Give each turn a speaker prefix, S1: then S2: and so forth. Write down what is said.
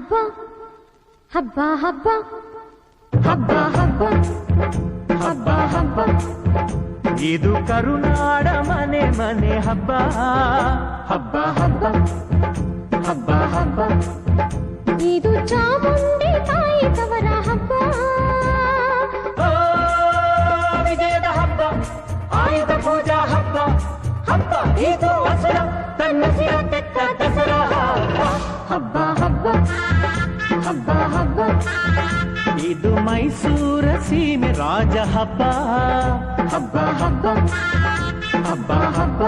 S1: ಹಬ್ಬ ಹಬ್ಬ ಹಬ್ಬ ಹಬ್ಬ ಹಬ್ಬ ಹಬ್ಬ ಹಬ್ಬ
S2: ಇದು ಕರುನಾಡ ಮನೆ ಮನೆ ಹಬ್ಬ
S1: ಹಬ್ಬ ಹಬ್ಬ ಹಬ್ಬ ಹಬ್ಬ ಇದು ಚಾಮುಂಡಿ ತಾಯಿ ತವರ ಹಬ್ಬ
S2: ವಿಜಯದ ಹಬ್ಬ ಆಯುಧ ಪೂಜಾ ಹಬ್ಬ ಹಬ್ಬ ಇದು ಹಸುರ ತನ್ನ ಸಿರ ತೆತ್ತ ದಸರಾ
S1: ಹಬ್ಬ ಹಬ್ಬ ಹಬ್ಬ ಹಬ್ಬ
S2: ಇದು ಮೈಸೂರ ಸೀಮೆ ರಾಜ ಹಬ್ಬ
S1: ಹಬ್ಬ ಹಬ್ಬ ಹಬ್ಬ ಹಬ್ಬ